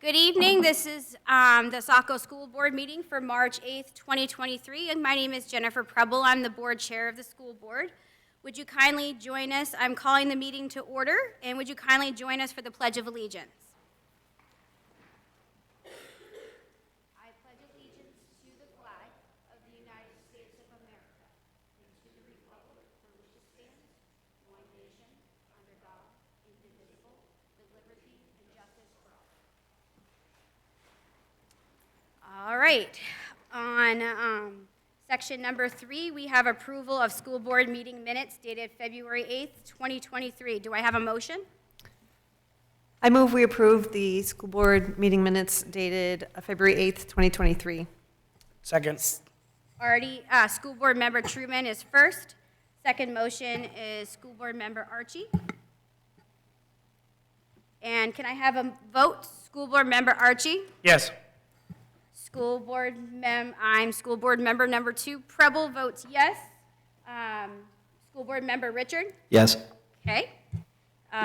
Good evening. This is the Saco School Board meeting for March 8th, 2023, and my name is Jennifer Preble. I'm the board chair of the school board. Would you kindly join us? I'm calling the meeting to order, and would you kindly join us for the Pledge of Allegiance? I pledge allegiance to the flag of the United States of America and to the republic for which it stands, one nation, under God, indivisible, with liberty and justice for all. All right, on section number 3, we have approval of school board meeting minutes dated February 8th, 2023. Do I have a motion? I move we approve the school board meeting minutes dated February 8th, 2023. Second. Already, school board member Truman is first. Second motion is school board member Archie. And can I have a vote? School board member Archie? Yes. I'm school board member number 2. Preble votes yes. School board member Richard? Yes. Okay.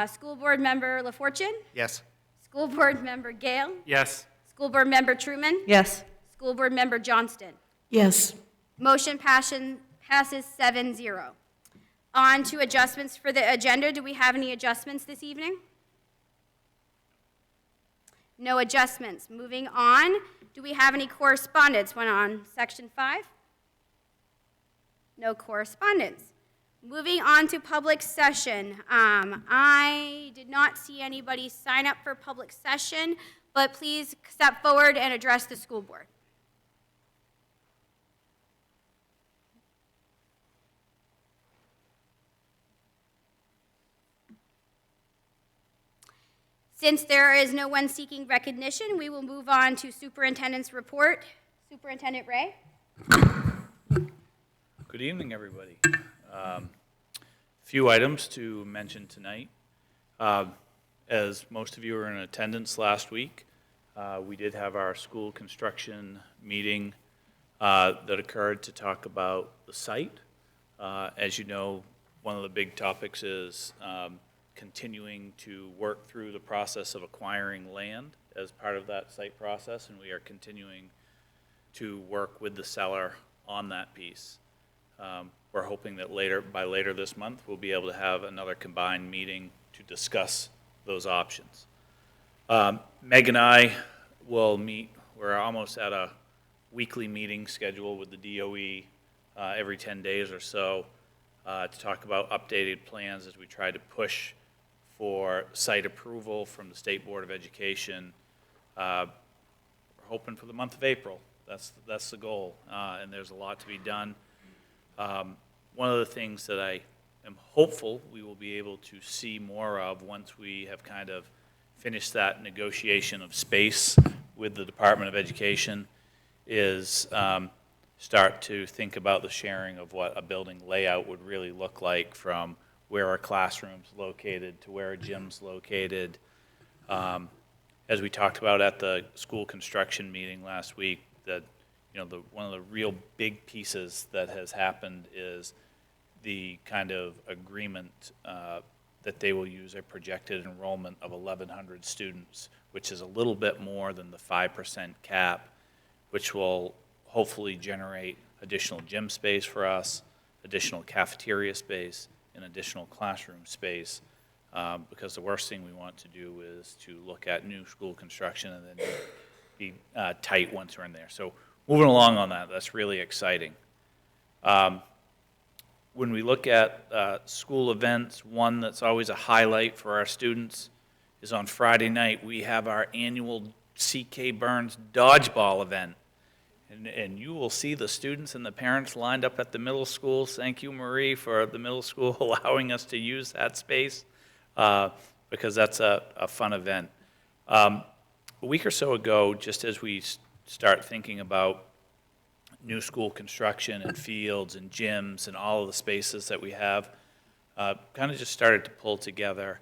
School board member LaFortune? Yes. School board member Gale? Yes. School board member Truman? Yes. School board member Johnston? Yes. Motion passes 7-0. On to adjustments for the agenda. Do we have any adjustments this evening? No adjustments. Moving on. Do we have any correspondence? Went on section 5. No correspondence. Moving on to public session. I did not see anybody sign up for public session, but please step forward and address the school board. Since there is no one seeking recognition, we will move on to superintendent's report. Superintendent Ray. Good evening, everybody. Few items to mention tonight. As most of you were in attendance last week, we did have our school construction meeting that occurred to talk about the site. As you know, one of the big topics is continuing to work through the process of acquiring land as part of that site process, and we are continuing to work with the seller on that piece. We're hoping that by later this month, we'll be able to have another combined meeting to discuss those options. Meg and I will meet. We're almost at a weekly meeting schedule with the DOE every 10 days or so to talk about updated plans as we try to push for site approval from the State Board of Education. We're hoping for the month of April. That's the goal, and there's a lot to be done. One of the things that I am hopeful we will be able to see more of once we have kind of finished that negotiation of space with the Department of Education is start to think about the sharing of what a building layout would really look like, from where are classrooms located to where are gyms located. As we talked about at the school construction meeting last week, that one of the real big pieces that has happened is the kind of agreement that they will use a projected enrollment of 1,100 students, which is a little bit more than the 5% cap, which will hopefully generate additional gym space for us, additional cafeteria space, and additional classroom space, because the worst thing we want to do is to look at new school construction and then be tight once we're in there. So moving along on that, that's really exciting. When we look at school events, one that's always a highlight for our students is on Friday night. We have our annual C.K. Burns dodgeball event. And you will see the students and the parents lined up at the middle school. Thank you, Marie, for the middle school allowing us to use that space, because that's a fun event. A week or so ago, just as we start thinking about new school construction and fields and gyms and all of the spaces that we have, kind of just started to pull together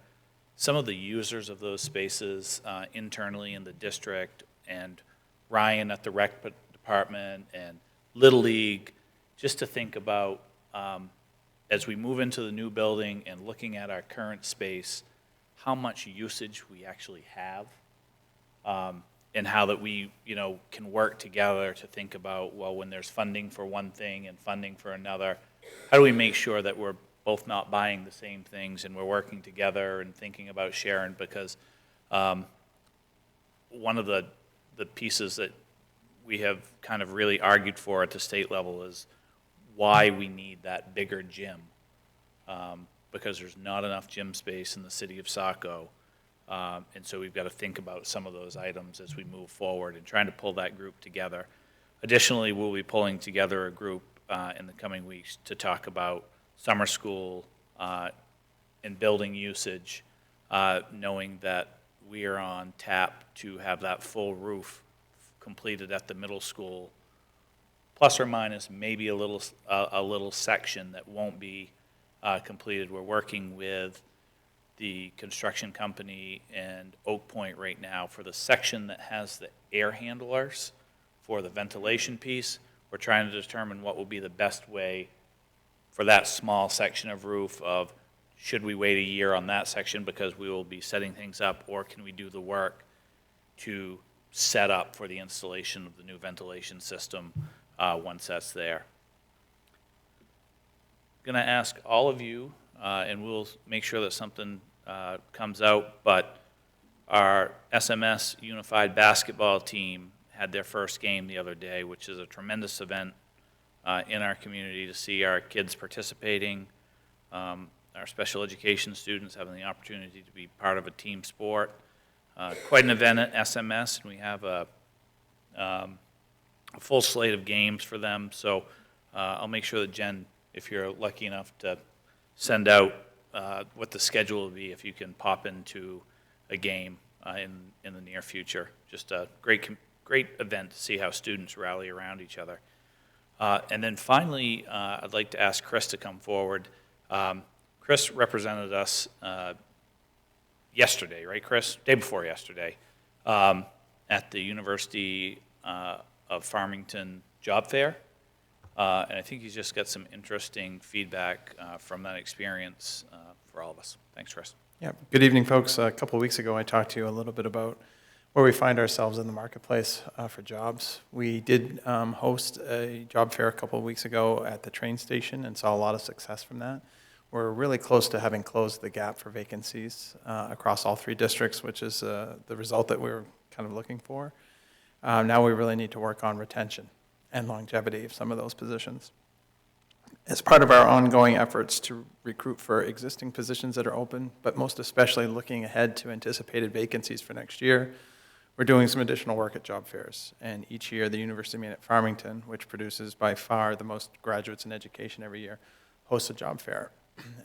some of the users of those spaces internally in the district, and Ryan at the rec department and Little League, just to think about as we move into the new building and looking at our current space, how much usage we actually have and how that we, can work together to think about, well, when there's funding for one thing and funding for another, how do we make sure that we're both not buying the same things and we're working together and thinking about sharing? Because one of the pieces that we have kind of really argued for at the state level is why we need that bigger gym. Because there's not enough gym space in the city of Saco. And so we've got to think about some of those items as we move forward and trying to pull that group together. Additionally, we'll be pulling together a group in the coming weeks to talk about summer school and building usage, knowing that we are on tap to have that full roof completed at the middle school, plus or minus maybe a little section that won't be completed. We're working with the construction company and Oak Point right now for the section that has the air handlers for the ventilation piece. We're trying to determine what will be the best way for that small section of roof of, should we wait a year on that section because we will be setting things up, or can we do the work to set up for the installation of the new ventilation system once that's there. Going to ask all of you, and we'll make sure that something comes out, but our SMS Unified Basketball team had their first game the other day, which is a tremendous event in our community to see our kids participating, our special education students having the opportunity to be part of a team sport. Quite an event at SMS, and we have a full slate of games for them, so I'll make sure that Jen, if you're lucky enough to send out what the schedule will be, if you can pop into a game in the near future. Just a great event to see how students rally around each other. And then finally, I'd like to ask Chris to come forward. Chris represented us yesterday, right, Chris? Day before yesterday, at the University of Farmington Job Fair. And I think he's just got some interesting feedback from that experience for all of us. Thanks, Chris. Yeah, good evening, folks. A couple of weeks ago, I talked to you a little bit about where we find ourselves in the marketplace for jobs. We did host a job fair a couple of weeks ago at the train station and saw a lot of success from that. We're really close to having closed the gap for vacancies across all three districts, which is the result that we were kind of looking for. Now we really need to work on retention and longevity of some of those positions. As part of our ongoing efforts to recruit for existing positions that are open, but most especially looking ahead to anticipated vacancies for next year, we're doing some additional work at job fairs. And each year, the University of Maine at Farmington, which produces by far the most graduates in education every year, hosts a job fair.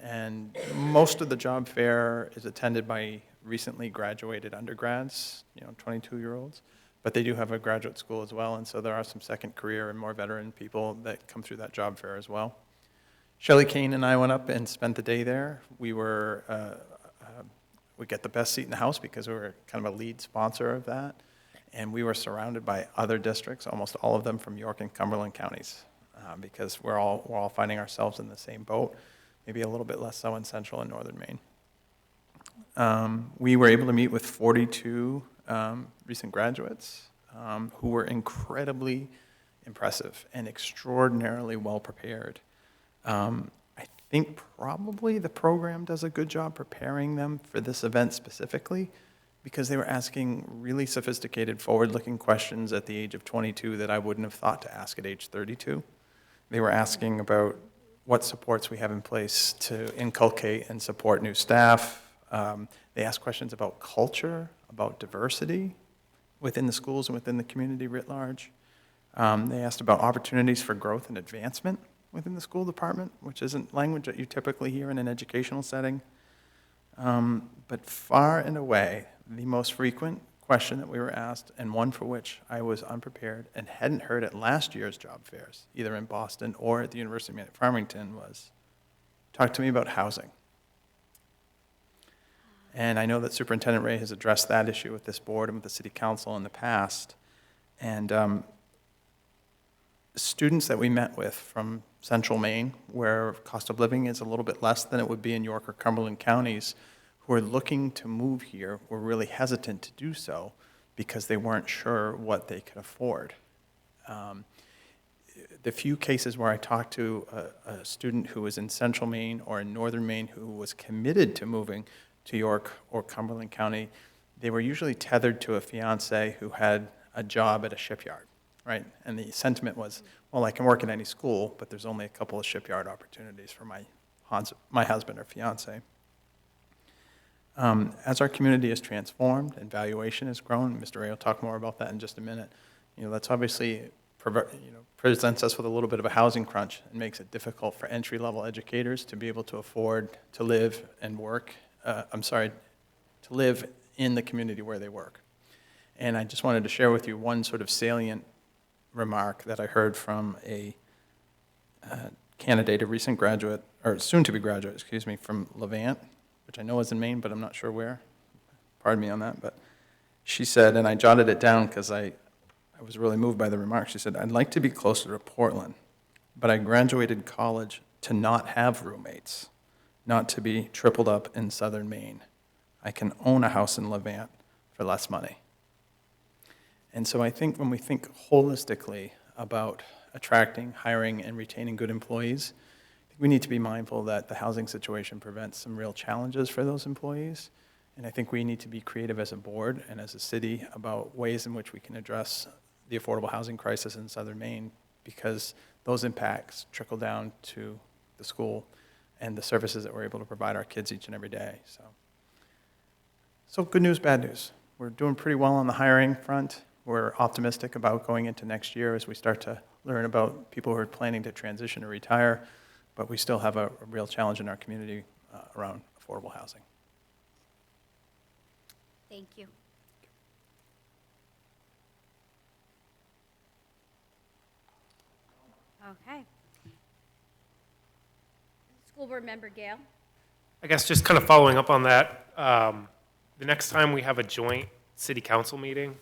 And most of the job fair is attended by recently graduated undergrads, 22-year-olds. But they do have a graduate school as well, and so there are some second career and more veteran people that come through that job fair as well. Shelley Kane and I went up and spent the day there. We get the best seat in the house because we were kind of a lead sponsor of that, and we were surrounded by other districts, almost all of them from York and Cumberland counties, because we're all finding ourselves in the same boat, maybe a little bit less so in central and northern Maine. We were able to meet with 42 recent graduates who were incredibly impressive and extraordinarily well prepared. I think probably the program does a good job preparing them for this event specifically because they were asking really sophisticated, forward-looking questions at the age of 22 that I wouldn't have thought to ask at age 32. They were asking about what supports we have in place to inculcate and support new staff. They asked questions about culture, about diversity within the schools and within the community writ large. They asked about opportunities for growth and advancement within the school department, which isn't language that you typically hear in an educational setting. But far and away, the most frequent question that we were asked, and one for which I was unprepared and hadn't heard at last year's job fairs, either in Boston or at the University of Maine at Farmington, was, talk to me about housing. And I know that Superintendent Ray has addressed that issue with this board and with the City Council in the past. And students that we met with from Central Maine, where cost of living is a little bit less than it would be in York or Cumberland counties, who are looking to move here, were really hesitant to do so because they weren't sure what they could afford. The few cases where I talked to a student who was in central Maine or in northern Maine who was committed to moving to York or Cumberland County, they were usually tethered to a fiance who had a job at a shipyard, right? And the sentiment was, well, I can work at any school, but there's only a couple of shipyard opportunities for my husband or fiance. As our community has transformed and valuation has grown, Mr. Ray will talk more about that in just a minute, that's obviously presents us with a little bit of a housing crunch and makes it difficult for entry-level educators to be able to afford to live and work, to live in the community where they work. And I just wanted to share with you one sort of salient remark that I heard from a candidate, a recent graduate, or soon-to-be graduate, from Levant, which I know is in Maine, but I'm not sure where. Pardon me on that, but she said, and I jotted it down because I was really moved by the remark. She said, I'd like to be closer to Portland, but I graduated college to not have roommates, not to be tripled up in southern Maine. I can own a house in Levant for less money. And so I think when we think holistically about attracting, hiring, and retaining good employees, we need to be mindful that the housing situation prevents some real challenges for those employees. And I think we need to be creative as a board and as a city about ways in which we can address the affordable housing crisis in southern Maine, because those impacts trickle down to the school and the services that we're able to provide our kids each and every day. So good news, bad news. We're doing pretty well on the hiring front. We're optimistic about going into next year as we start to learn about people who are planning to transition or retire, but we still have a real challenge in our community around affordable housing. Thank you. Okay. School Board Member Gale. I guess just kind of following up on that, the next time we have a joint city council meeting,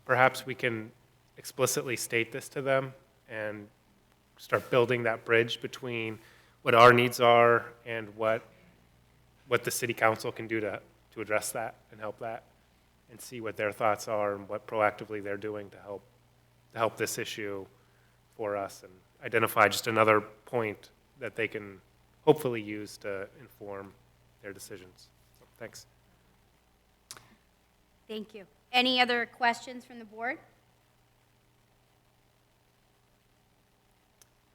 perhaps we can explicitly state this to them and start building that bridge between what our needs are and what the city council can do to address that and help that, and see what their thoughts are and what proactively they're doing to help this issue for us, and identify just another point that they can hopefully use to inform their decisions. So, thanks. Thank you. Any other questions from the board?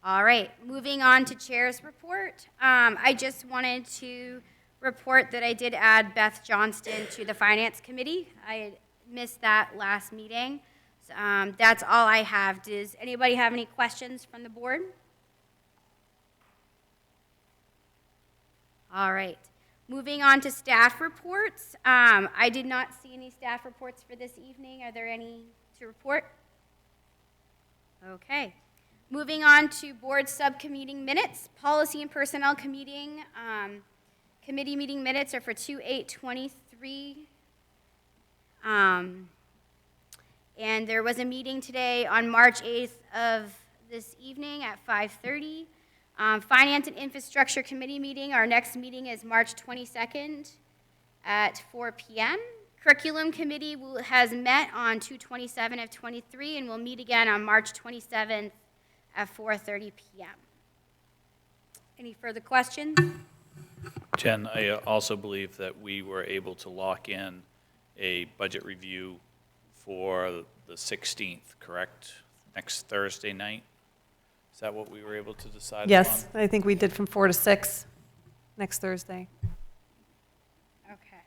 All right, moving on to Chair's report. I just wanted to report that I did add Beth Johnston to the Finance Committee. I had missed that last meeting. So, that's all I have. Does anybody have any questions from the board? All right. Moving on to staff reports. I did not see any staff reports for this evening. Are there any to report? Okay. Moving on to board subcommittee minutes. Policy and Personnel Committee meeting minutes are for 2/8/23. And there was a meeting today on March 8th of this evening at 5:30. Finance and Infrastructure Committee meeting, our next meeting is March 22nd at 4 p.m. Curriculum Committee has met on 2/27/23 and will meet again on March 27th at 4:30 p.m. Any further questions? Jen, I also believe that we were able to lock in a budget review for the 16th, correct? Next Thursday night? Is that what we were able to decide Yes, upon? I think we did from 4 to 6 next Thursday. Okay.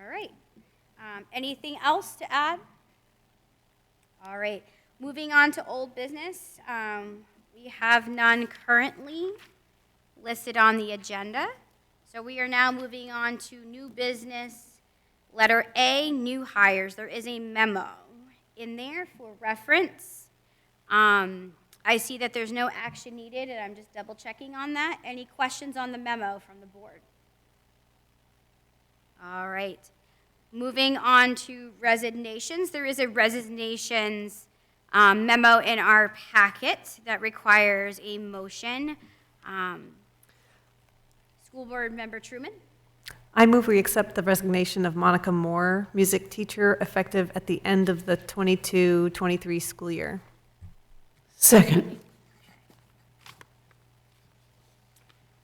All right. Anything else to add? All right. Moving on to old business. We have none currently listed on the agenda. So we are now moving on to new business. Letter A, new hires. There is a memo in there for reference. I see that there's no action needed, and I'm just double checking on that. Any questions on the memo from the board? All right. Moving on to resignations. There is a resignations memo in our packet that requires a motion. School Board Member Truman? I move we accept the resignation of Monica Moore, music teacher, effective at the end of the 22-23 school year. Second.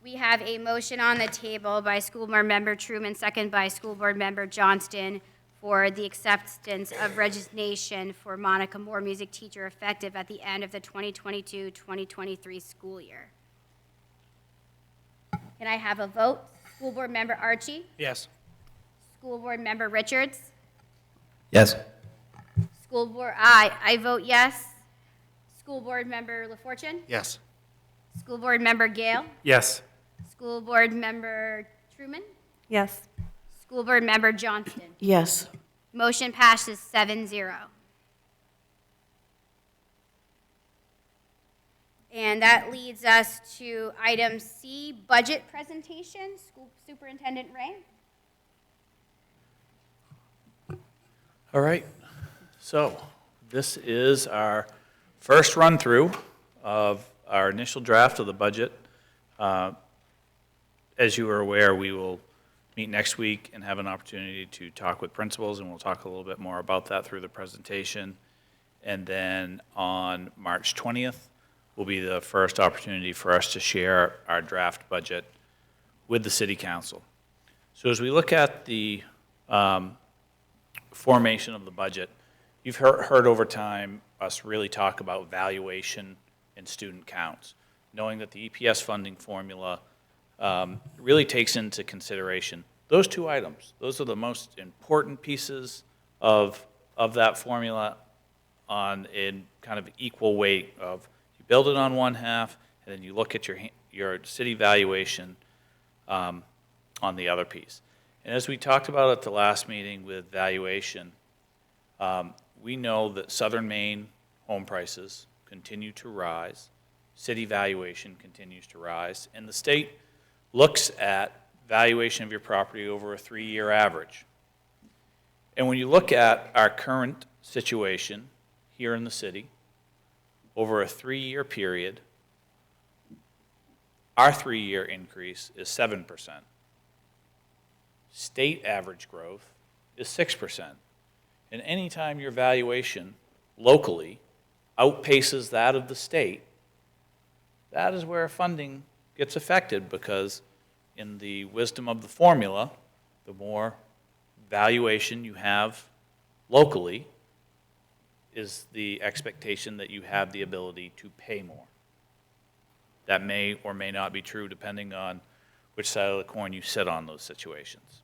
We have a motion on the table by School Board Member Truman, second by School Board Member Johnston, for the acceptance of resignation for Monica Moore, music teacher, effective at the end of the 2022-2023 school year. Can I have a vote? School Board Member Archie? Yes. School Board Member Richards? Yes. School Board, I vote yes. School Board Member LaFortune? Yes. School Board Member Gale? Yes. School Board Member Truman? Yes. School Board Member Johnston? Yes. Motion passes 7-0. And that leads us to item C, budget presentation. School Superintendent Ray? All right, so this is our first run-through of our initial draft of the budget. As you are aware, we will meet next week and have an opportunity to talk with principals, and we'll talk a little bit more about that through the presentation. And then on March 20th will be the first opportunity for us to share our draft budget with the City Council. So as we look at the formation of the budget, you've heard over time us really talk about valuation and student counts, knowing that the EPS funding formula really takes into consideration those two items. Those are the most important pieces of that formula in kind of equal weight of you build it on one half, and then you look at your city valuation on the other piece. And as we talked about at the last meeting with valuation, we know that Southern Maine home prices continue to rise, city valuation continues to rise, and the state looks at valuation of your property over a 3-year average. And when you look at our current situation here in the city, over a 3-year period, our 3-year increase is 7%. State average growth is 6%. And anytime your valuation locally outpaces that of the state, that is where funding gets affected, because in the wisdom of the formula, the more valuation you have locally is the expectation that you have the ability to pay more. That may or may not be true depending on which side of the coin you sit on those situations.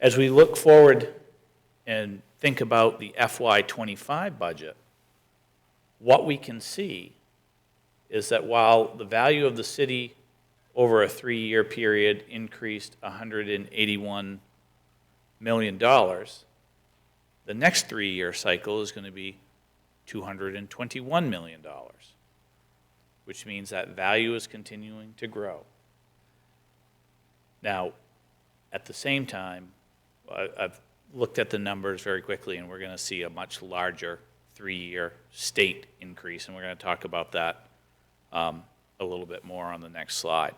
As we look forward and think about the FY25 budget, what we can see is that while the value of the city over a 3-year period increased $181 million, the next 3-year cycle is going to be $221 million, which means that value is continuing to grow. Now, at the same time, I've looked at the numbers very quickly, and we're going to see a much larger 3-year state increase, and we're going to talk about that a little bit more on the next slide.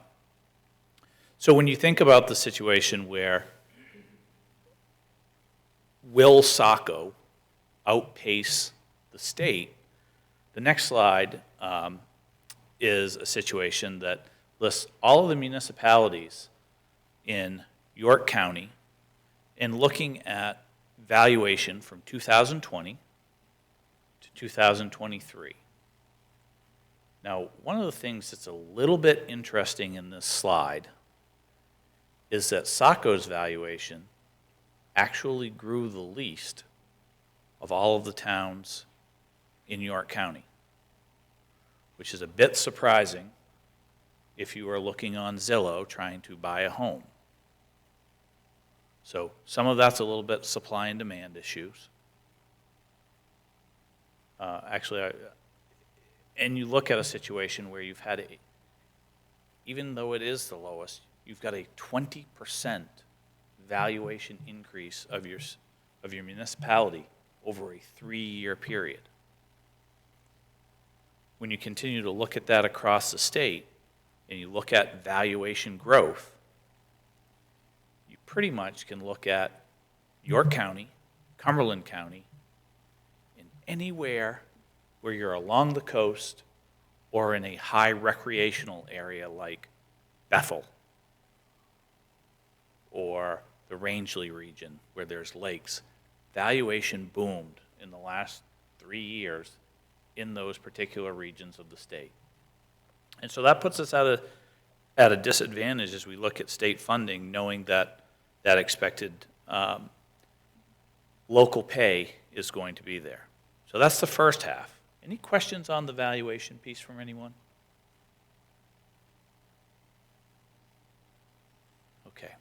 So when you think about the situation where will Saco outpace the state, the next slide is a situation that lists all of the municipalities in York County and looking at valuation from 2020 to 2023. Now, one of the things that's a little bit interesting in this slide is that Saco's valuation actually grew the least of all of the towns in York County, which is a bit surprising if you are looking on Zillow trying to buy a home. So some of that's a little bit supply and demand issues. And you look at a situation where you've had, even though it is the lowest, you've got a 20% valuation increase of your municipality over a 3-year period. When you continue to look at that across the state, and you look at valuation growth, pretty much can look at York County, Cumberland County, and anywhere where you're along the coast or in a high recreational area like Bethel or the Rangeley region where there's lakes. Valuation boomed in the last 3 years in those particular regions of the state. And so that puts us at a disadvantage as we look at state funding, knowing that that expected local pay is going to be there. So that's the first half. Any questions on the valuation piece from anyone? Okay.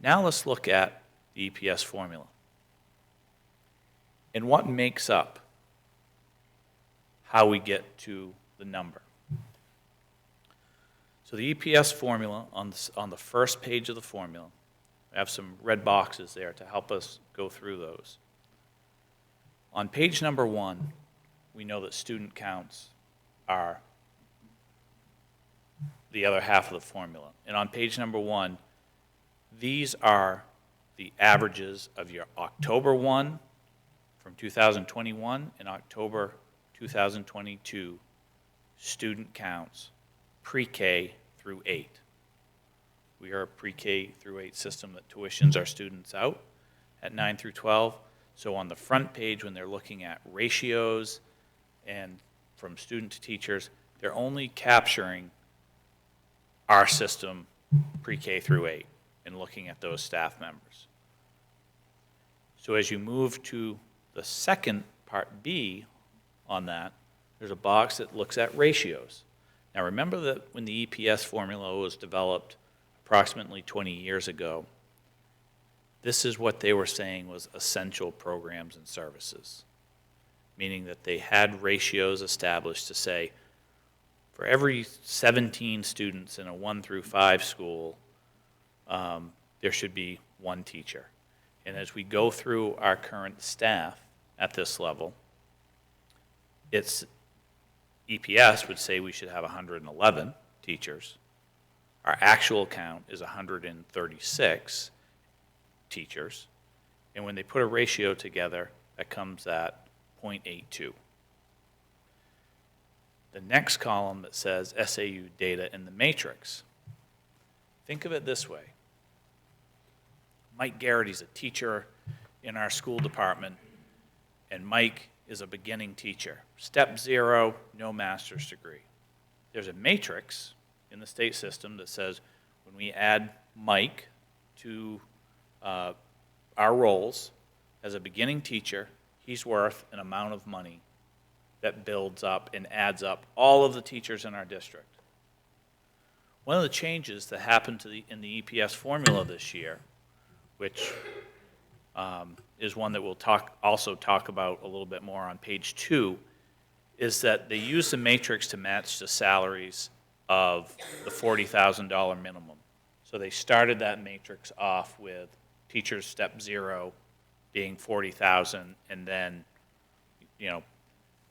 Now let's look at the EPS formula and what makes up how we get to the number. So the EPS formula on the first page of the formula, I have some red boxes there to help us go through those. On page number 1, we know that student counts are the other half of the formula. And on page number 1, these are the averages of your October 1 from 2021 and October 2022 student counts, pre-K through 8. We are a pre-K through 8 system that tuitions our students out at 9 through 12. So on the front page, when they're looking at ratios and from student to teachers, they're only capturing our system pre-K through 8 and looking at those staff members. So as you move to the second part B on that, there's a box that looks at ratios. Now remember that when the EPS formula was developed approximately 20 years ago, this is what they were saying was essential programs and services, meaning that they had ratios established to say, for every 17 students in a 1 through 5 school, there should be 1 teacher. And as we go through our current staff at this level, it's EPS would say we should have 111 teachers. Our actual count is 136 teachers. And when they put a ratio together, that comes at 0.82. The next column that says SAU data in the matrix. Think of it this way. Mike Garrity's a teacher in our school department, and Mike is a beginning teacher. Step 0, no master's degree. There's a matrix in the state system that says when we add Mike to our roles as a beginning teacher, he's worth an amount of money that builds up and adds up all of the teachers in our district. One of the changes that happened in the EPS formula this year, which is one that we'll also talk about a little bit more on page 2, is that they use the matrix to match the salaries of the $40,000 minimum. So they started that matrix off with teachers step 0 being 40,000, and then, you know,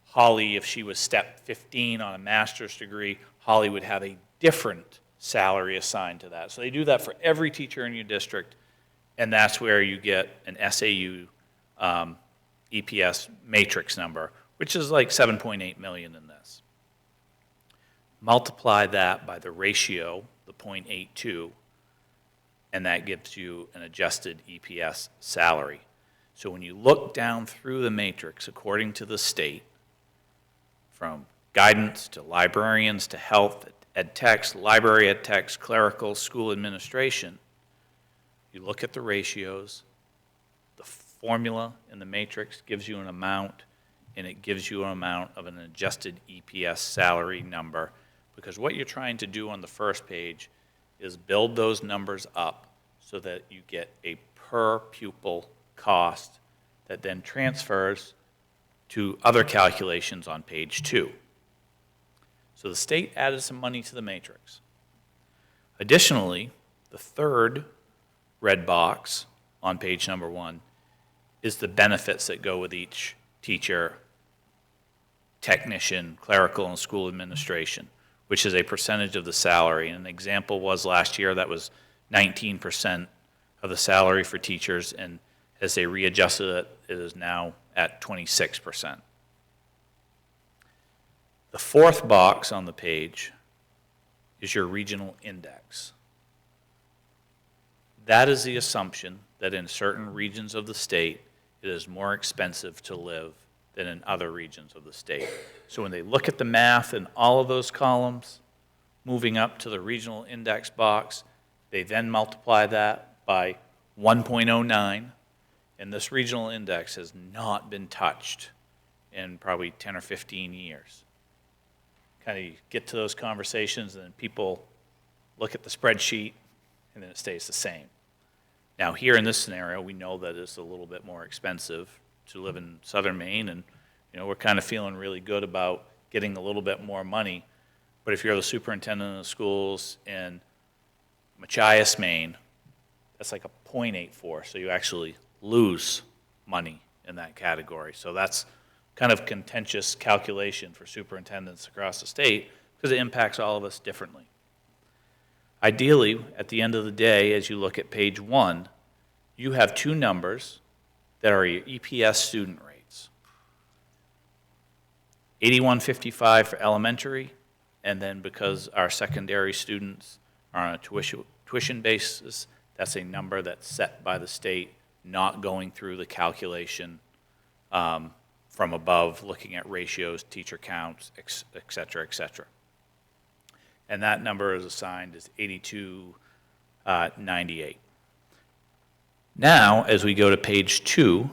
Holly, if she was step 15 on a master's degree, Holly would have a different salary assigned to that. So they do that for every teacher in your district, and that's where you get an SAU EPS matrix number, which is like 7.8 million in this. Multiply that by the ratio, the 0.82, and that gives you an adjusted EPS salary. So when you look down through the matrix, according to the state, from guidance to librarians to health, ed techs, library ed techs, clerical, school administration, you look at the ratios, the formula in the matrix gives you an amount, and it gives you an amount of an adjusted EPS salary number, because what you're trying to do on the first page is build those numbers up so that you get a per pupil cost that then transfers to other calculations on page 2. So the state added some money to the matrix. Additionally, the third red box on page number 1 is the benefits that go with each teacher, technician, clerical, and school administration, which is a percentage of the salary. And an example was last year that was 19% of the salary for teachers, and as they readjusted it, it is now at 26%. The fourth box on the page is your regional index. That is the assumption that in certain regions of the state, it is more expensive to live than in other regions of the state. So when they look at the math in all of those columns, moving up to the regional index box, they then multiply that by 1.09, and this regional index has not been touched in probably 10 or 15 years. Kind of get to those conversations, and then people look at the spreadsheet, and then it stays the same. Now, here in this scenario, we know that it's a little bit more expensive to live in southern Maine, and we're kind of feeling really good about getting a little bit more money. But if you're the superintendent of schools in Machias, Maine, that's like a 0.84, so you actually lose money in that category. So that's kind of contentious calculation for superintendents across the state because it impacts all of us differently. Ideally, at the end of the day, as you look at page 1, you have two numbers that are your EPS student rates. 8155 for elementary, and then because our secondary students are on a tuition basis, that's a number that's set by the state, not going through the calculation from above, looking at ratios, teacher counts, et cetera, et cetera. And that number is assigned as 8298. Now, as we go to page 2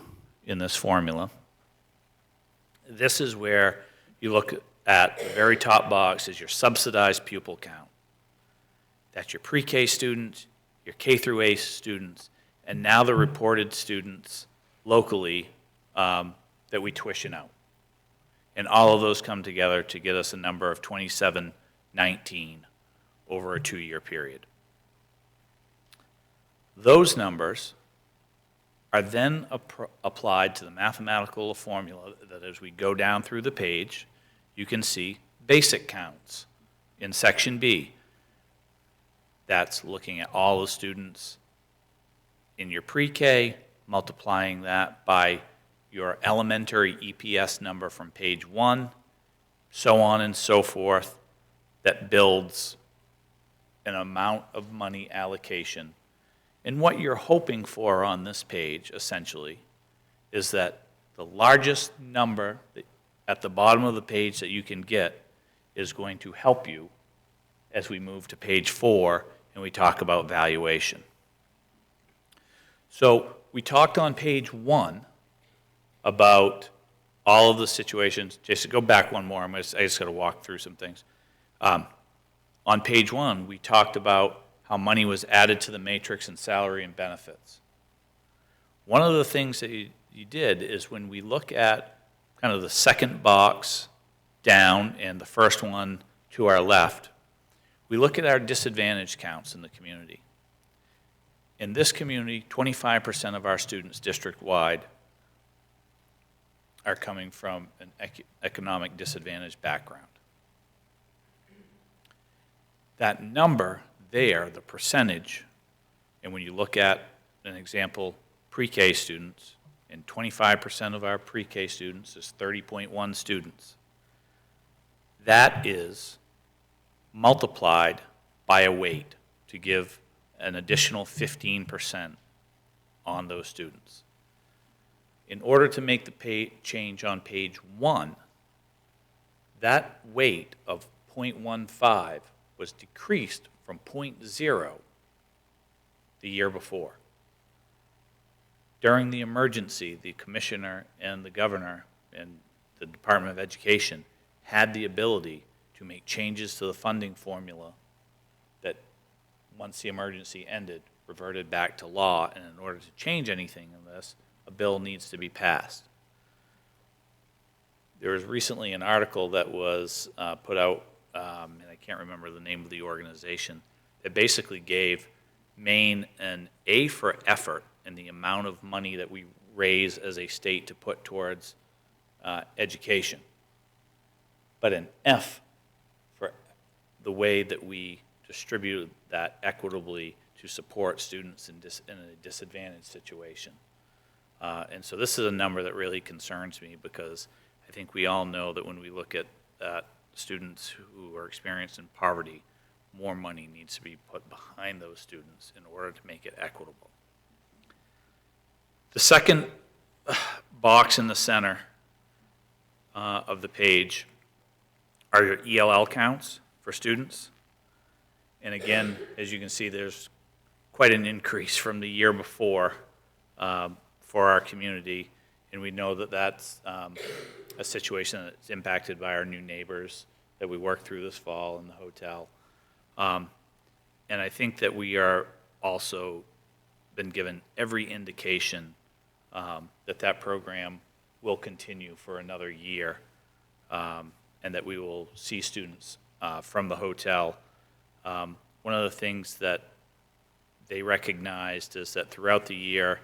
in this formula, this is where you look at the very top box is your subsidized pupil count. That's your pre-K students, your K through 8 students, and now the reported students locally that we tuition out. And all of those come together to get us a number of 2719 over a 2-year period. Those numbers are then applied to the mathematical formula that as we go down through the page, you can see basic counts in section B. That's looking at all the students in your pre-K, multiplying that by your elementary EPS number from page 1, so on and so forth, that builds an amount of money allocation. And what you're hoping for on this page, essentially, is that the largest number at the bottom of the page that you can get is going to help you as we move to page 4 and we talk about valuation. So we talked on page 1 about all of the situations. Jason, go back one more. I just got to walk through some things. On page 1, we talked about how money was added to the matrix in salary and benefits. One of the things that you did is when we look at kind of the second box down and the first one to our left, we look at our disadvantage counts in the community. In this community, 25% of our students district-wide are coming from an economic disadvantaged background. That number there, the percentage, and when you look at an example, pre-K students, and 25% of our pre-K students is 30.1 students. That is multiplied by a weight to give an additional 15% on those students. In order to make the change on page 1, that weight of 0.15 was decreased from 0.0 the year before. During the emergency, the commissioner and the governor and the Department of Education had the ability to make changes to the funding formula that, once the emergency ended, reverted back to law, and in order to change anything in this, a bill needs to be passed. There was recently an article that was put out, and I can't remember the name of the organization, that basically gave Maine an A for effort in the amount of money that we raise as a state to put towards education, but an F for the way that we distribute that equitably to support students in a disadvantaged situation. And so this is a number that really concerns me, because I think we all know that when we look at students who are experiencing poverty, more money needs to be put behind those students in order to make it equitable. The second box in the center of the page are your ELL counts for students. And again, as you can see, there's quite an increase from the year before for our community. And we know that that's a situation that's impacted by our new neighbors that we worked through this fall in the hotel. And I think that we are also been given every indication that that program will continue for another year, and that we will see students from the hotel. One of the things that they recognized is that throughout the year,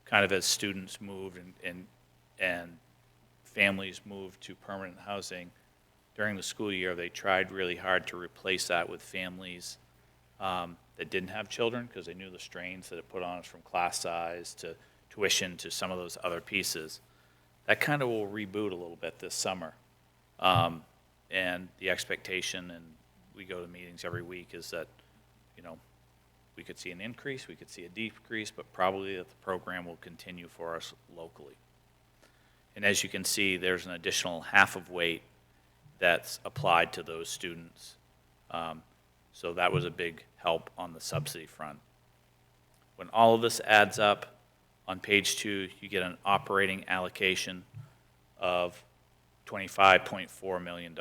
kind of as students moved and families moved to permanent housing, during the school year, they tried really hard to replace that with families that didn't have children, because they knew the strains that it put on us, from class size to tuition to some of those other pieces. That kind of will reboot a little bit this summer. And the expectation, and we go to meetings every week, is that, you know, we could see an increase, we could see a decrease, but probably that the program will continue for us locally. And as you can see, there's an additional half of weight that's applied to those students. So that was a big help on the subsidy front. When all of this adds up, on page 2, you get an operating allocation of $25.4 million.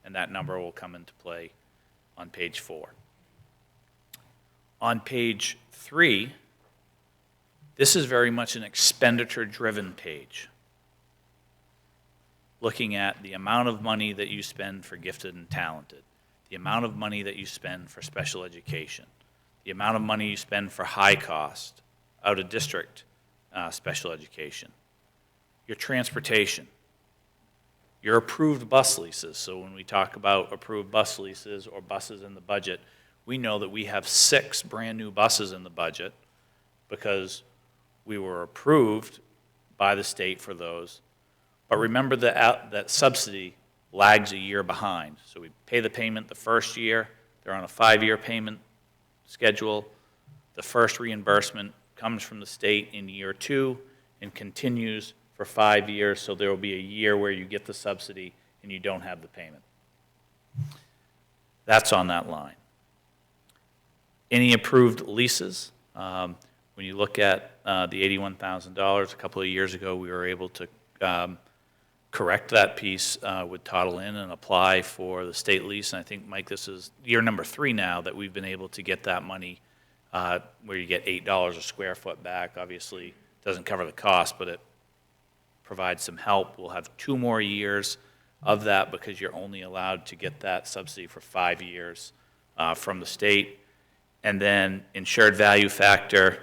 And that number will come into play on page 4. On page 3, this is very much an expenditure-driven page, looking at the amount of money that you spend for gifted and talented, the amount of money that you spend for special education, the amount of money you spend for high-cost, out-of-district special education, your transportation, your approved bus leases. So when we talk about approved bus leases or buses in the budget, we know that we have 6 brand-new buses in the budget because we were approved by the state for those. But remember that subsidy lags a year behind. So we pay the payment the first year. They're on a 5-year payment schedule. The first reimbursement comes from the state in year 2 and continues for 5 years. So there will be a year where you get the subsidy and you don't have the payment. That's on that line. Any approved leases? When you look at the $81,000, a couple of years ago, we were able to correct that piece with Toddle Inn and apply for the state lease. And I think, Mike, this is year number 3 now that we've been able to get that money where you get $8 a square foot back. Obviously, it doesn't cover the cost, but it provides some help. We'll have 2 more years of that because you're only allowed to get that subsidy for 5 years from the state. And then insured value factor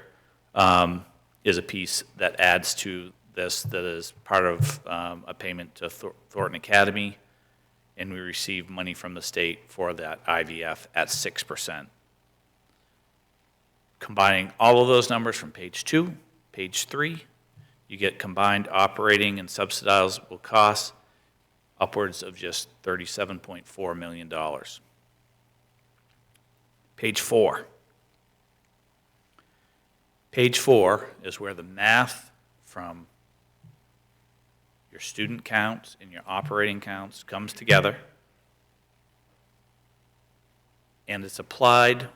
is a piece that adds to this, that is part of a payment to Thornton Academy, and we receive money from the state for that IVF at 6%. Combining all of those numbers from page 2, page 3, you get combined operating and subsidizable costs upwards of just $37.4 million. Page 4. Page 4 is where the math from your student counts and your operating counts comes together, and it's applied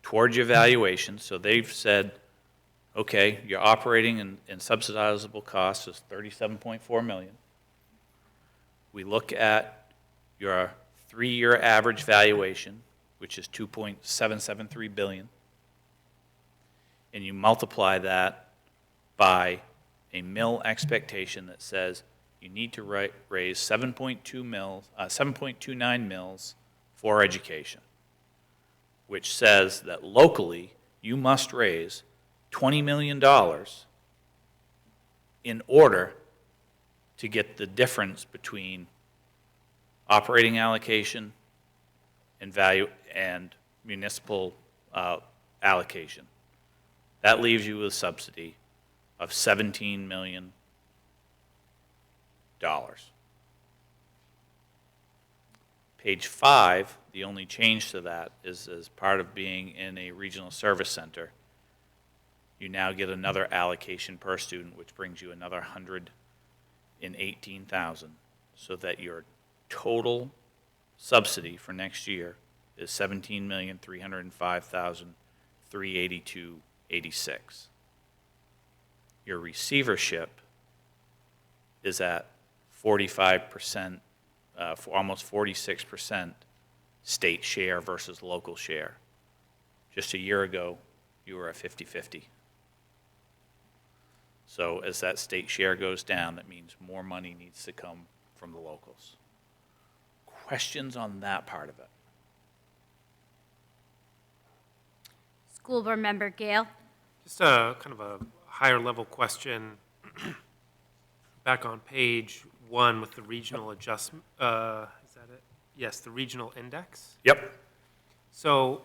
towards your valuation. So they've said, okay, your operating and subsidizable costs is $37.4 million. We look at your 3-year average valuation, which is $2.773 billion, and you multiply that by a mill expectation that says you need to raise 7.29 mills for education, which says that locally you must raise $20 million in order to get the difference between operating allocation and value and municipal allocation. That leaves you with a subsidy of $17 million. Page 5, the only change to that is as part of being in a regional service center, you now get another allocation per student, which brings you another $118,000, so that your total subsidy for next year is $17,305,382.86. Your receivership is at 45%, for almost 46% state share versus local share. Just a year ago, you were at 50-50. So as that state share goes down, that means more money needs to come from the locals. Questions on that part of it? School Board Member Gale. Just a kind of a higher level question. Back on page 1 with the regional adjustment, is that it? Yes, the regional index. Yep. So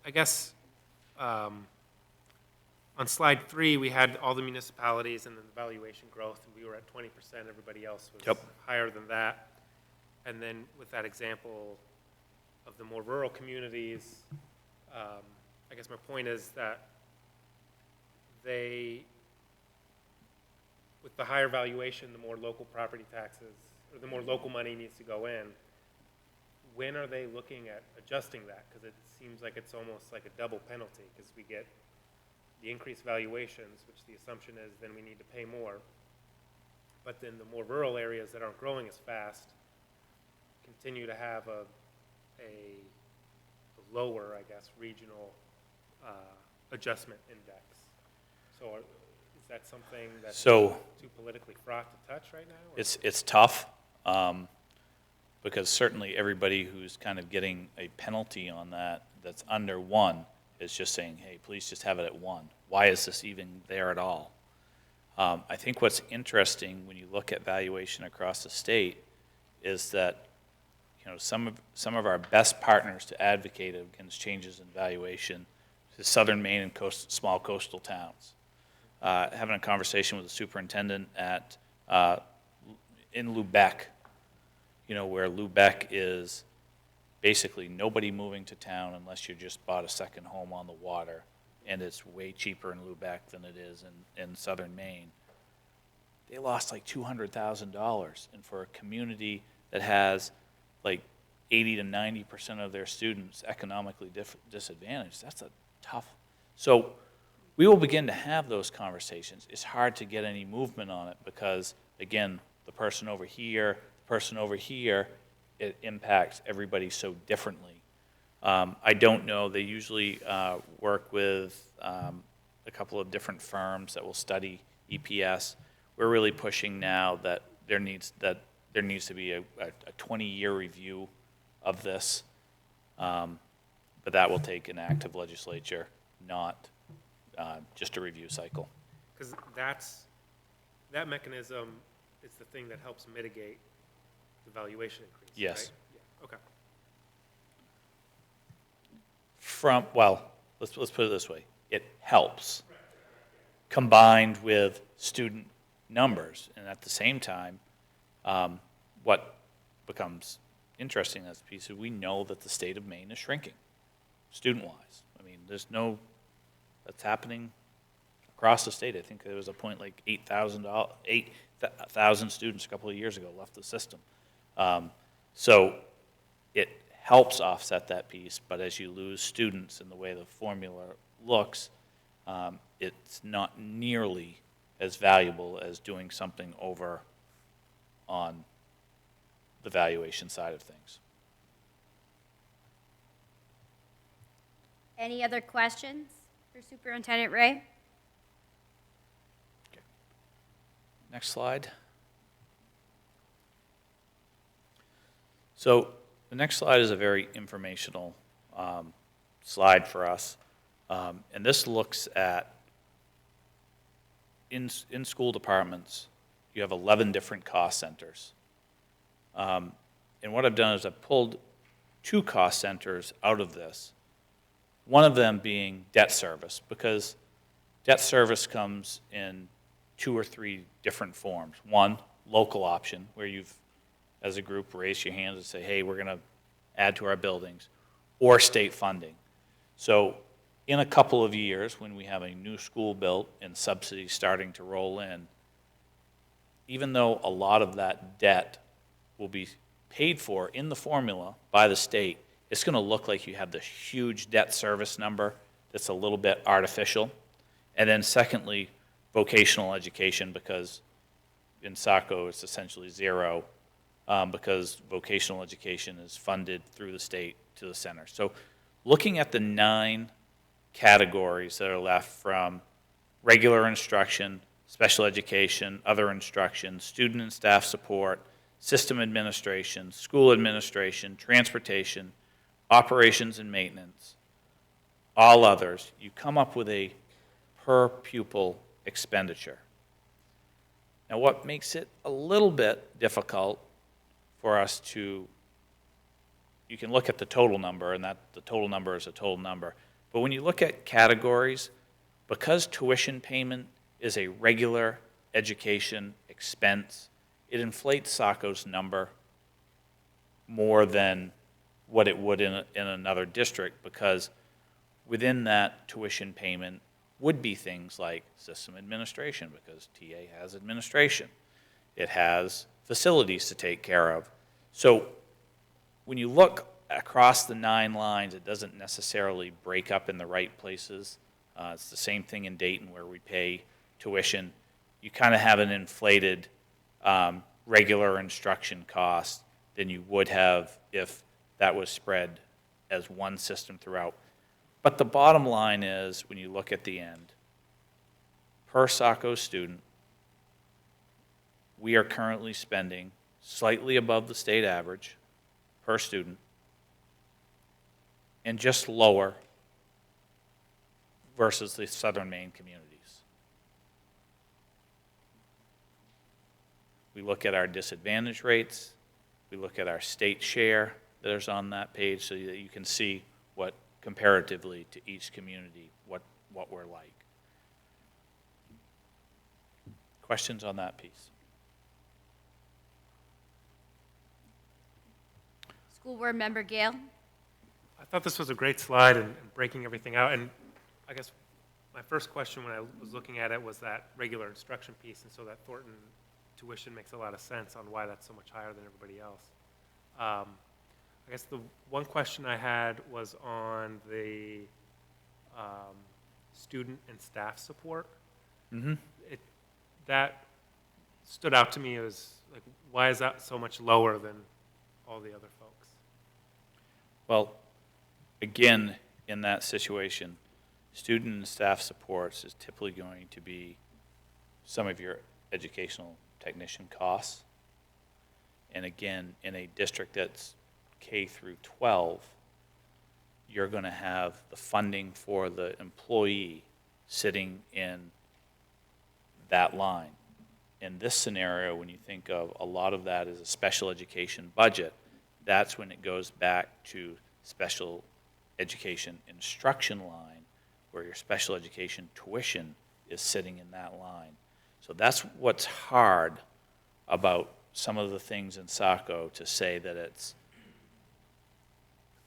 I guess on slide 3, we had all the municipalities and then the valuation growth, and we were at 20%. Everybody else was higher than that. And then with that example of the more rural communities, I guess my point is that with the higher valuation, the more local property taxes, or the more local money needs to go in. When are they looking at adjusting that? Because it seems like it's almost like a double penalty, because we get the increased valuations, which the assumption is then we need to pay more. But then the more rural areas that aren't growing as fast continue to have a lower, I guess, regional adjustment index. So is that something that's too politically fraught to touch right now? Or? It's tough, because certainly everybody who's kind of getting a penalty on that's under 1 is just saying, hey, please just have it at 1. Why is this even there at all? I think what's interesting when you look at valuation across the state is that some of our best partners to advocate against changes in valuation is Southern Maine and small coastal towns. Having a conversation with the superintendent in Lubec, where Lubec is basically nobody moving to town unless you just bought a second home on the water, and it's way cheaper in Lubec than it is in Southern Maine. They lost like $200,000, and for a community that has like 80 to 90% of their students economically disadvantaged, that's a tough. So we will begin to have those conversations. It's hard to get any movement on it because, again, the person over here, it impacts everybody so differently. I don't know. They usually work with a couple of different firms that will study EPS. We're really pushing now that there needs to be a 20-year review of this, but that will take an active legislature, not just a review cycle. Because that mechanism is the thing that helps mitigate the valuation increase. Yes. Right? Yeah. Okay. Let's put it this way. It helps, combined with student numbers, and at the same time, what becomes interesting in this piece is we know that the state of Maine is shrinking, student-wise. I mean, that's happening across the state. I think there was a point like 8,000 students a couple of years ago left the system. So it helps offset that piece, but as you lose students in the way the formula looks, it's not nearly as valuable as doing something over on the valuation side of things. Any other questions for Superintendent Ray? Okay. Next slide. So the next slide is a very informational slide for us. And this looks at, in school departments, you have 11 different cost centers. And what I've done is I've pulled 2 cost centers out of this. One of them being debt service, because debt service comes in 2 or 3 different forms. One, local option, where you've, as a group, raised your hands and say, hey, we're going to add to our buildings, or state funding. So in a couple of years, when we have a new school built and subsidies starting to roll in, even though a lot of that debt will be paid for in the formula by the state, it's going to look like you have this huge debt service number that's a little bit artificial. And then secondly, vocational education, because in Saco it's essentially zero, because vocational education is funded through the state to the center. So looking at the 9 categories that are left from regular instruction, special education, other instruction, student and staff support, system administration, school administration, transportation, operations and maintenance, all others, you come up with a per pupil expenditure. Now, what makes it a little bit difficult for us to, you can look at the total number, and that the total number is a total number, but when you look at categories, because tuition payment is a regular education expense, it inflates Saco's number more than what it would in another district, because within that tuition payment would be things like system administration, because TA has administration. It has facilities to take care of. So when you look across the 9 lines, it doesn't necessarily break up in the right places. It's the same thing in Dayton where we pay tuition. You kind of have an inflated regular instruction cost than you would have if that was spread as one system throughout. But the bottom line is, when you look at the end, per Saco student, we are currently spending slightly above the state average per student and just lower versus the southern Maine communities. We look at our disadvantage rates, we look at our state share that is on that page so that you can see what comparatively to each community, what we're like. Questions on that piece? School Board Member Gale? I thought this was a great slide and breaking everything out. And I guess my first question when I was looking at it was that regular instruction piece. And so that Thornton tuition makes a lot of sense on why that's so much higher than everybody else. I guess the one question I had was on the student and staff support. Mm-hmm. That stood out to me as, like, why is that so much lower than all the other folks? Well, again, in that situation, student and staff supports is typically going to be some of your educational technician costs. And again, in a district that's K through 12, you're going to have the funding for the employee sitting in that line. In this scenario, when you think of a lot of that is a special education budget, that's when it goes back to special education instruction line, where your special education tuition is sitting in that line. So that's what's hard about some of the things in Saco, to say that it's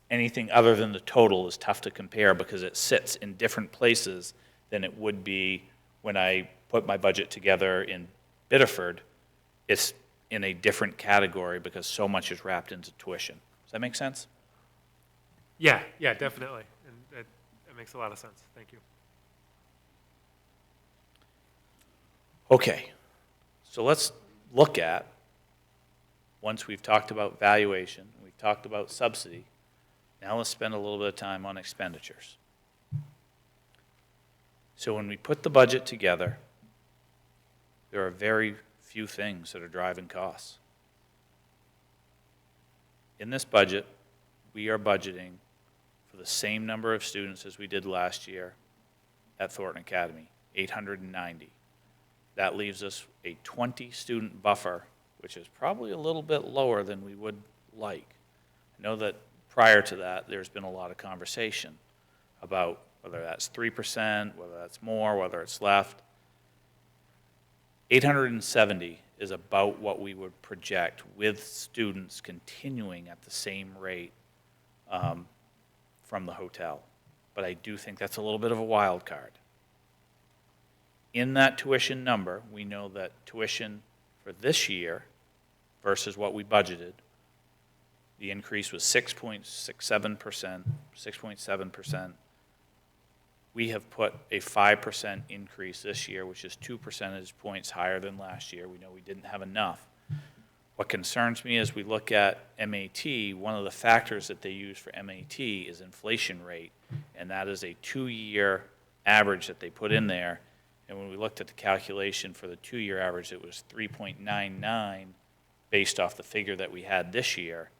anything other than the total is tough to compare, because it sits in different places than it would be when I put my budget together in Biddeford. It's in a different category because so much is wrapped into tuition. Does that make sense? Yeah, definitely. And it makes a lot of sense. Thank you. Okay, so let's look at, once we've talked about valuation, we've talked about subsidy, now let's spend a little bit of time on expenditures. So when we put the budget together, there are very few things that are driving costs. In this budget, we are budgeting for the same number of students as we did last year at Thornton Academy, 890. That leaves us a 20-student buffer, which is probably a little bit lower than we would like. I know that prior to that, there's been a lot of conversation about whether that's 3%, whether that's more, whether it's left. 870 is about what we would project with students continuing at the same rate from the hotel. But I do think that's a little bit of a wild card. In that tuition number, we know that tuition for this year versus what we budgeted, the increase was 6.67%, 6.7%. We have put a 5% increase this year, which is 2 percentage points higher than last year. We know we didn't have enough. What concerns me as we look at MAT, one of the factors that they use for MAT is inflation rate, and that is a 2-year average that they put in there. And when we looked at the calculation for the 2-year average, it was 3.99 based off the figure that we had this year.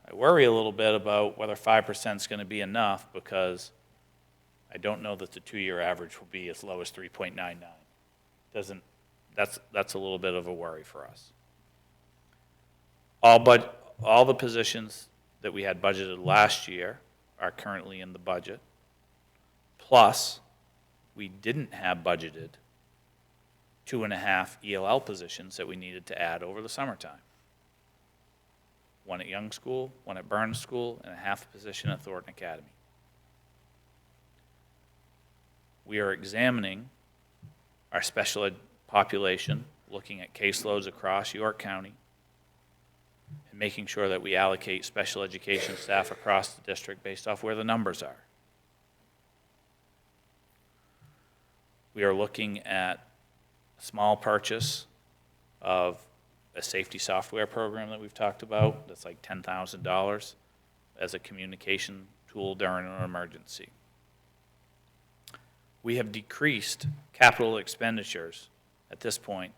I worry a little bit about whether 5% is going to be enough, because I don't know that the 2-year average will be as low as 3.99. That's a little bit of a worry for us. All the positions that we had budgeted last year are currently in the budget. Plus, we didn't have budgeted 2.5 ELL positions that we needed to add over the summertime. 1 at Young School, 1 at Burns School, and a half position at Thornton Academy. We are examining our special ed population, looking at caseloads across York County, and making sure that we allocate special education staff across the district based off where the numbers are. We are looking at a small purchase of a safety software program that we've talked about that's like $10,000 as a communication tool during an emergency. We have decreased capital expenditures at this point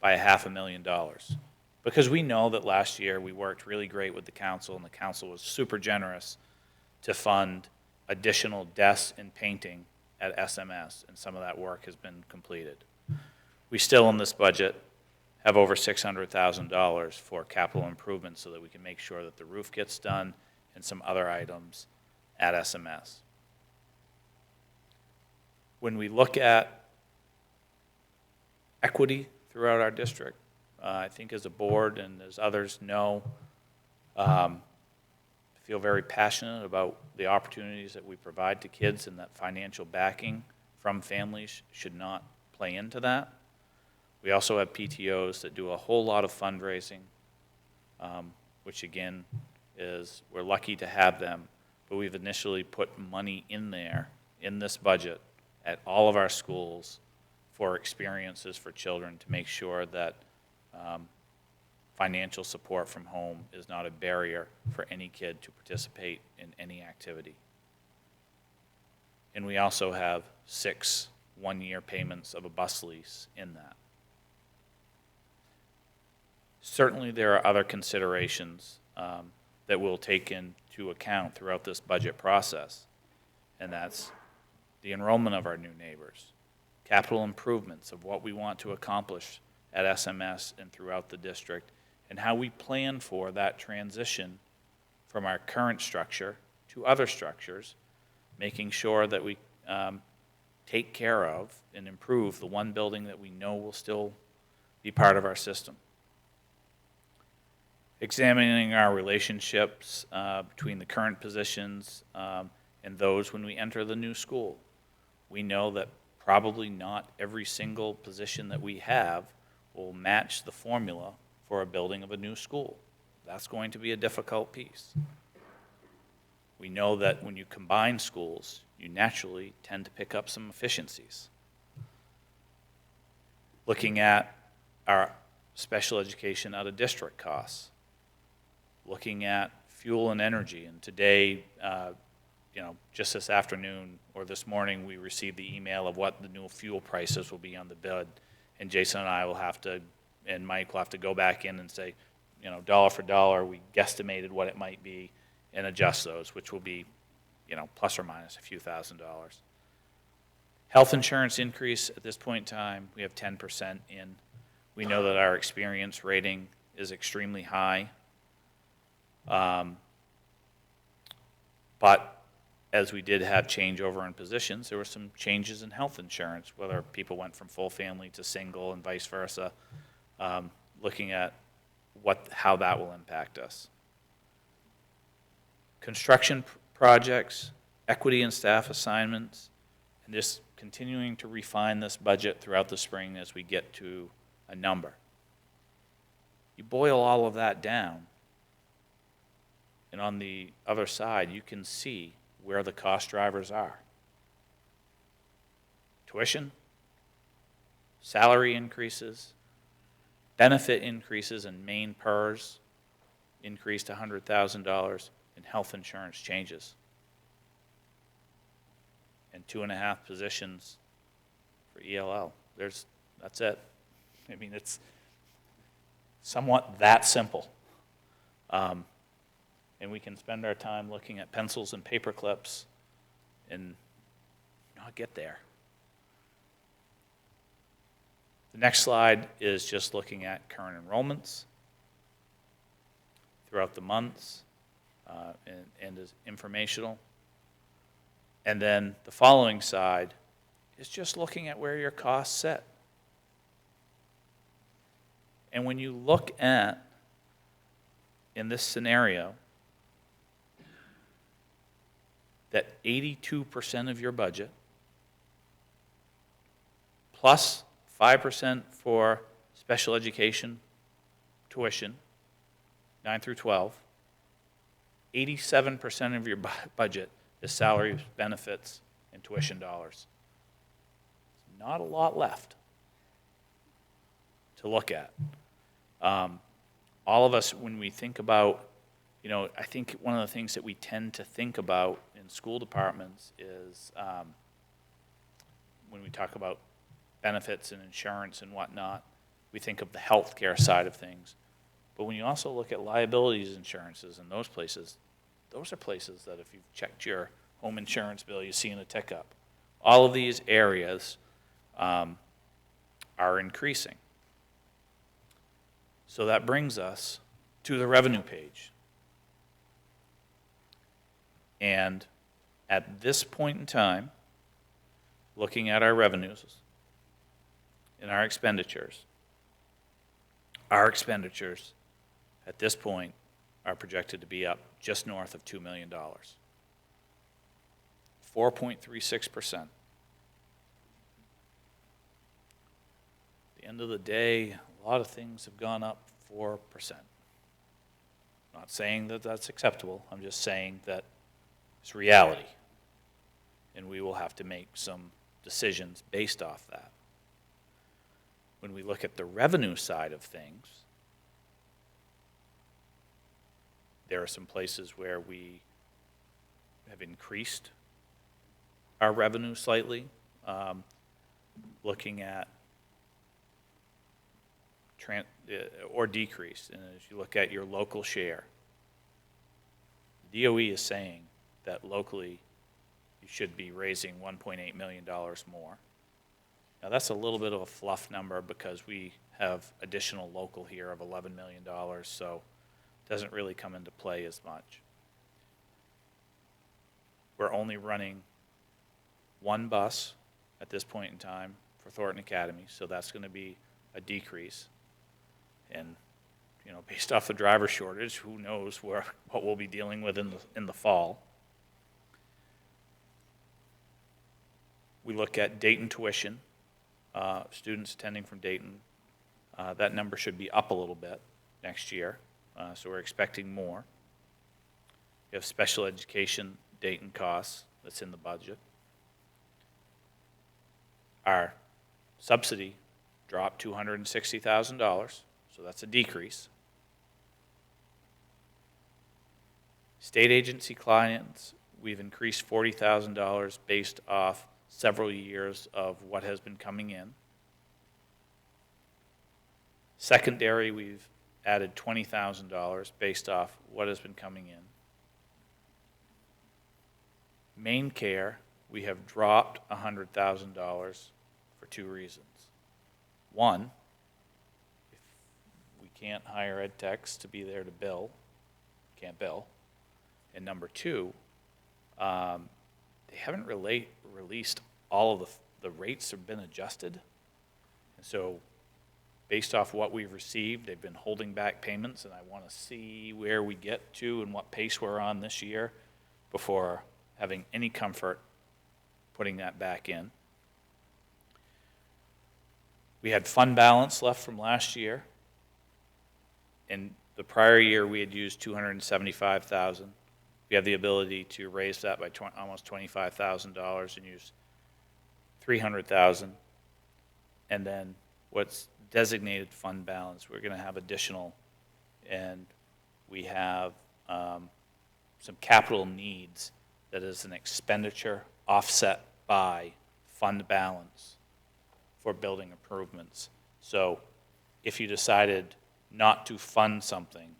by $500,000 because we know that last year we worked really great with the council, and the council was super generous to fund additional desks and painting at SMS, and some of that work has been completed. We still in this budget have over $600,000 for capital improvements so that we can make sure that the roof gets done and some other items at SMS. When we look at equity throughout our district, I think as a board and as others know, feel very passionate about the opportunities that we provide to kids, and that financial backing from families should not play into that. We also have PTOs that do a whole lot of fundraising, which again is, we're lucky to have them, but we've initially put money in there in this budget at all of our schools for experiences for children to make sure that financial support from home is not a barrier for any kid to participate in any activity. And we also have 6 one-year payments of a bus lease in that. Certainly there are other considerations that we'll take into account throughout this budget process, and that's the enrollment of our new neighbors, capital improvements of what we want to accomplish at SMS and throughout the district, and how we plan for that transition from our current structure to other structures, making sure that we take care of and improve the one building that we know will still be part of our system. Examining our relationships between the current positions and those when we enter the new school. We know that probably not every single position that we have will match the formula for a building of a new school. That's going to be a difficult piece. We know that when you combine schools, you naturally tend to pick up some efficiencies. Looking at our special education out of district costs. Looking at fuel and energy, and today, just this afternoon or this morning, we received the email of what the new fuel prices will be on the bid, and Jason and I will have to, and Mike will have to go back in and say, dollar for dollar, we guesstimated what it might be and adjust those, which will be, plus or minus a few $1,000s. Health insurance increase at this point in time, we have 10% in. We know that our experience rating is extremely high. But as we did have changeover in positions, there were some changes in health insurance, whether people went from full family to single and vice versa, looking at how that will impact us. Construction projects, equity and staff assignments, and just continuing to refine this budget throughout the spring as we get to a number. You boil all of that down, and on the other side, you can see where the cost drivers are. Tuition, salary increases, benefit increases, and main PERS increased $100,000, and health insurance changes. And 2.5 positions for ELL. That's it. I mean, it's somewhat that simple. And we can spend our time looking at pencils and paper clips and not get there. The next slide is just looking at current enrollments throughout the months and is informational. And then the following side is just looking at where your costs sit. And when you look at, in this scenario, that 82% of your budget, plus 5% for special education tuition, 9 through 12, 87% of your budget is salaries, benefits, and tuition dollars. Not a lot left to look at. All of us, when we think about, I think one of the things that we tend to think about in school departments is when we talk about benefits and insurance and whatnot, we think of the healthcare side of things. But when you also look at liabilities insurances and those places, those are places that if you've checked your home insurance bill, you're seeing a tick up. All of these areas are increasing. So that brings us to the revenue page. And at this point in time, looking at our revenues and our expenditures at this point are projected to be up just north of $2 million. 4.36%. At the end of the day, a lot of things have gone up 4%. Not saying that that's acceptable. I'm just saying that it's reality. And we will have to make some decisions based off that. When we look at the revenue side of things, there are some places where we have increased our revenue slightly, looking at or decreased. And as you look at your local share, the DOE is saying that locally you should be raising $1.8 million more. Now that's a little bit of a fluff number because we have additional local here of $11 million, so it doesn't really come into play as much. We're only running one bus at this point in time for Thornton Academy, so that's going to be a decrease. And based off the driver shortage, who knows what we'll be dealing with in the fall. We look at Dayton tuition, students attending from Dayton. That number should be up a little bit next year, so we're expecting more. We have special education Dayton costs that's in the budget. Our subsidy dropped $260,000, so that's a decrease. State agency clients, we've increased $40,000 based off several years of what has been coming in. Secondary, we've added $20,000 based off what has been coming in. Main care, we have dropped $100,000 for two reasons. One, if we can't hire ed techs to be there to bill, can't bill. And number two, they haven't released all of the rates have been adjusted. And so based off what we've received, they've been holding back payments, and I want to see where we get to and what pace we're on this year before having any comfort putting that back in. We had fund balance left from last year. In the prior year, we had used $275,000. We have the ability to raise that by almost $25,000 and use $300,000. And then what's designated fund balance, we're going to have additional, and we have some capital needs that is an expenditure offset by fund balance for building improvements. So if you decided not to fund something,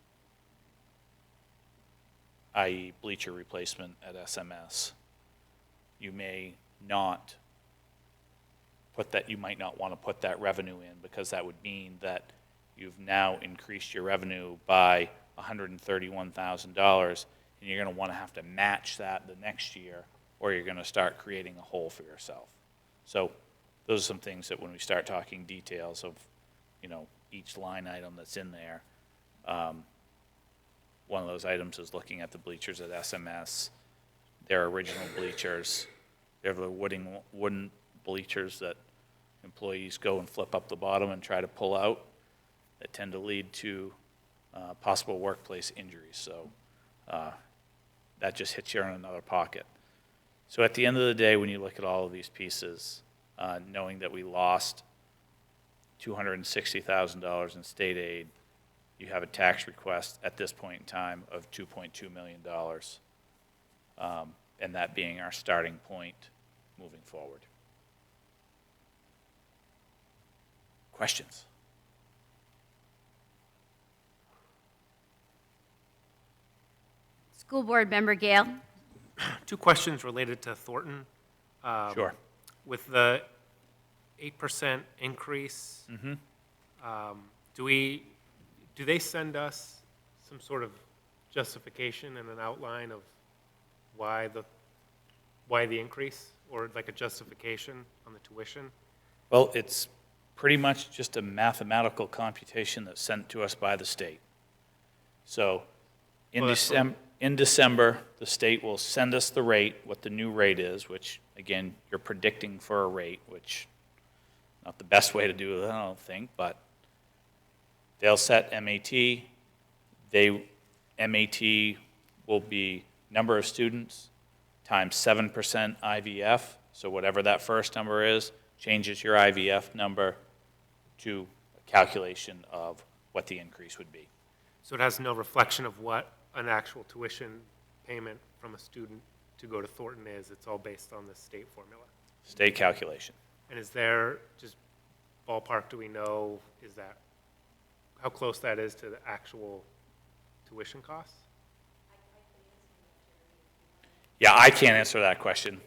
i.e. bleacher replacement at SMS, you may not put that, you might not want to put that revenue in, because that would mean that you've now increased your revenue by $131,000, and you're going to want to have to match that the next year, or you're going to start creating a hole for yourself. So those are some things that when we start talking details of, each line item that's in there, one of those items is looking at the bleachers at SMS, their original bleachers. They're the wooden bleachers that employees go and flip up the bottom and try to pull out, that tend to lead to possible workplace injuries. So that just hits you in another pocket. So at the end of the day, when you look at all of these pieces, knowing that we lost $260,000 in state aid, you have a tax request at this point in time of $2.2 million, and that being our starting point moving forward. Questions? School Board Member Gale. 2 questions related to Thornton. Sure. With the 8% increase, do they send us some sort of justification and an outline of why the increase, or like a justification on the tuition? Well, it's pretty much just a mathematical computation that's sent to us by the state. So in December, the state will send us the rate, what the new rate is, which, again, you're predicting for a rate, which not the best way to do it, I don't think, but they'll set MAT. MAT will be number of students times 7% IVF. So whatever that first number is, changes your IVF number to a calculation of what the increase would be. So it has no reflection of what an actual tuition payment from a student to go to Thornton is. It's all based on the state formula. State calculation. And is there, just ballpark, do we know, is that, how close that is to the actual tuition costs? Yeah, I can't answer that question.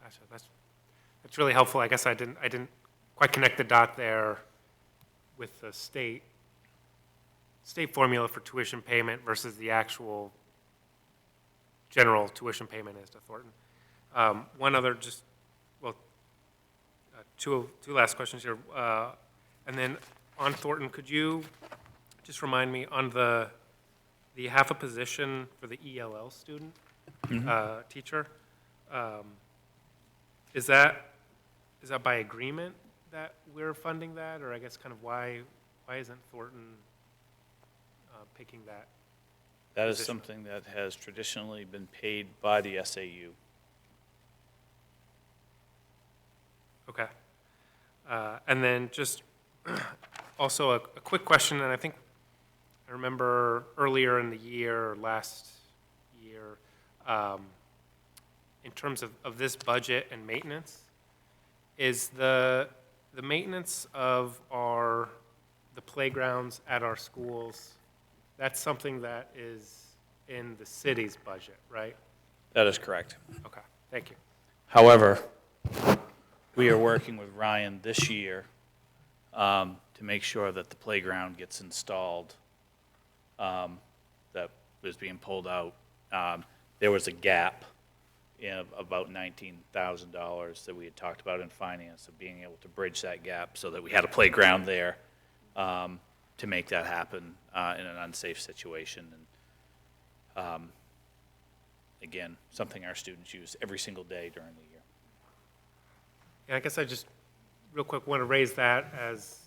Gotcha. That's really helpful. I guess I didn't quite connect the dot there with the state formula for tuition payment versus the actual general tuition payment is to Thornton. One other two last questions here. And then on Thornton, could you just remind me on the half a position for the ELL student, teacher? Is that by agreement that we're funding that? Or I guess kind of why isn't Thornton picking that? That is position? something that has traditionally been paid by the SAU. Okay. And then just also a quick question, and I think I remember earlier in the year, or last year, in terms of this budget and maintenance, is the maintenance of the playgrounds at our schools, that's something that is in the city's budget, right? That is correct. Okay, thank you. However, we are working with Ryan this year to make sure that the playground gets installed that was being pulled out. There was a gap in about $19,000 that we had talked about in finance, of being able to bridge that gap so that we had a playground there to make that happen in an unsafe situation. And again, something our students use every single day during the year. Yeah, I guess I just, real quick, want to raise that as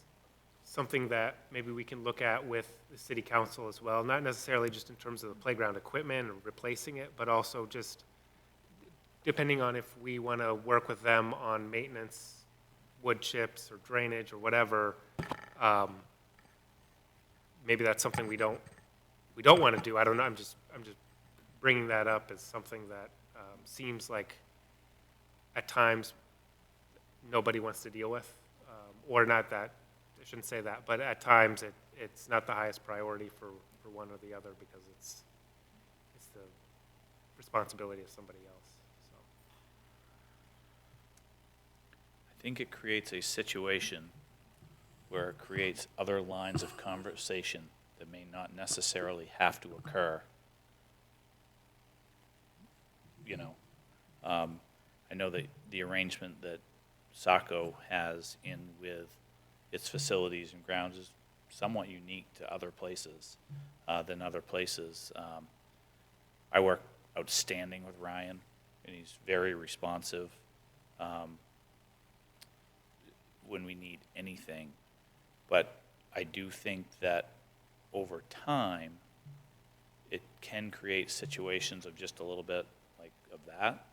something that maybe we can look at with the city council as well, not necessarily just in terms of the playground equipment and replacing it, but also just depending on if we want to work with them on maintenance, wood chips or drainage or whatever, maybe that's something we don't want to do. I don't know. I'm just bringing that up as something that seems like at times nobody wants to deal with, or not that, I shouldn't say that, but at times it's not the highest priority for one or the other because it's the responsibility of somebody else. So. I think it creates a situation where it creates other lines of conversation that may not necessarily have to occur. You know, I know that the arrangement that Saco has in with its facilities and grounds is somewhat unique to other places than other places. I work outstanding with Ryan, and he's very responsive when we need anything. But I do think that over time, it can create situations of just a little bit like of that,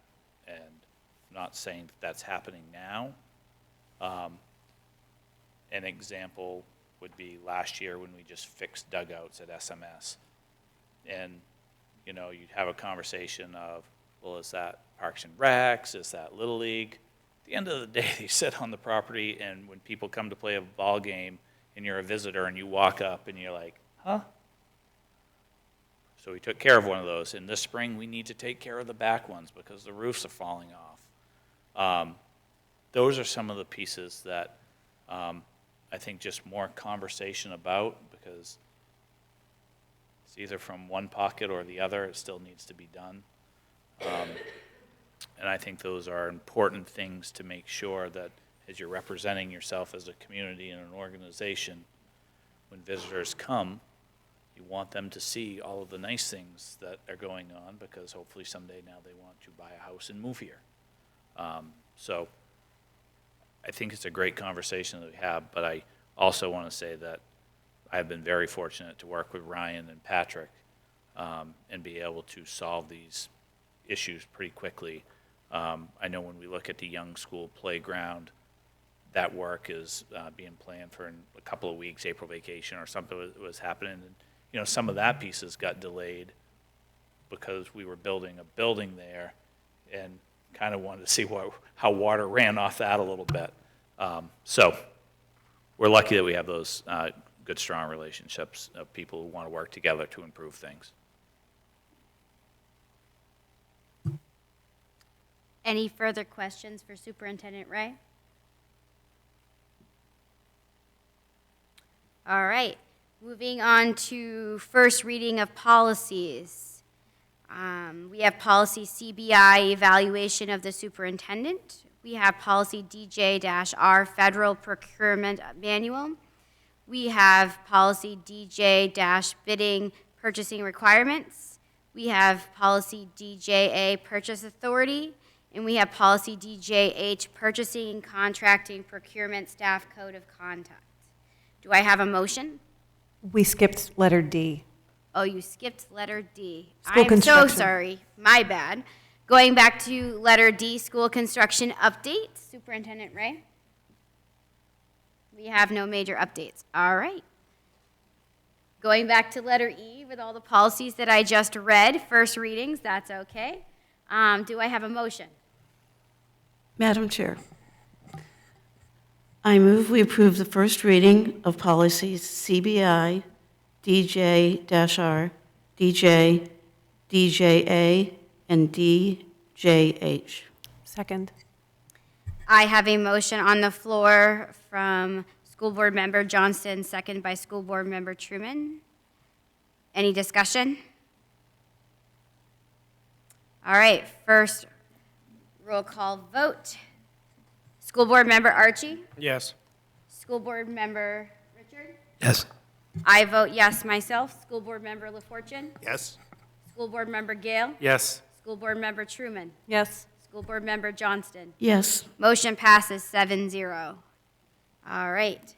and I'm not saying that that's happening now. An example would be last year when we just fixed dugouts at SMS. And, you know, you'd have a conversation of, well, is that Parks and Recs? Is that Little League? At the end of the day, they sit on the property, and when people come to play a ball game and you're a visitor and you walk up and you're like, huh? So we took care of one of those. And this spring, we need to take care of the back ones because the roofs are falling off. Those are some of the pieces that I think just more conversation about, because it's either from one pocket or the other. It still needs to be done. And I think those are important things to make sure that as you're representing yourself as a community and an organization, when visitors come, you want them to see all of the nice things that are going on, because hopefully someday now they want to buy a house and move here. So I think it's a great conversation that we have, but I also want to say that I've been very fortunate to work with Ryan and Patrick and be able to solve these issues pretty quickly. I know when we look at the young school playground, that work is being planned for in a couple of weeks, April vacation or something was happening. And, you know, some of that pieces got delayed because we were building a building there and kind of wanted to see how water ran off that a little bit. So we're lucky that we have those good, strong relationships of people who want to work together to improve things. Any further questions for Superintendent Ray? All right, moving on to first reading of policies. We have policy CBI, evaluation of the superintendent. We we have policy DJ-R, Federal Procurement Manual. We have policy DJ-Bidding Purchasing Requirements. We have policy DJA, Purchase Authority. And we have policy DJH, Purchasing and Contracting Procurement Staff Code of Conduct. Do I have a motion? We skipped letter D. Oh, you skipped letter D. School I'm so construction. sorry. My bad. Going back to letter D, school construction update. Superintendent Ray? We have no major updates. All right. Going back to letter E with all the policies that I just read, first readings, that's okay. Do I have a motion? Madam Chair, I move we approve the first reading of policies CBI, DJ-R, DJ, DJA, and DJH. Second. I have a motion on the floor from School Board Member Johnston, second by School Board Member Truman. Any discussion? All right, first roll call vote. School Board Member Archie? Yes. School Board Member Richard? Yes. I vote yes myself. School Board Member LaFortune? Yes. School Board Member Gale? Yes. School Board Member Truman? Yes. School Board Member Johnston? Yes. Motion passes 7-0. All right.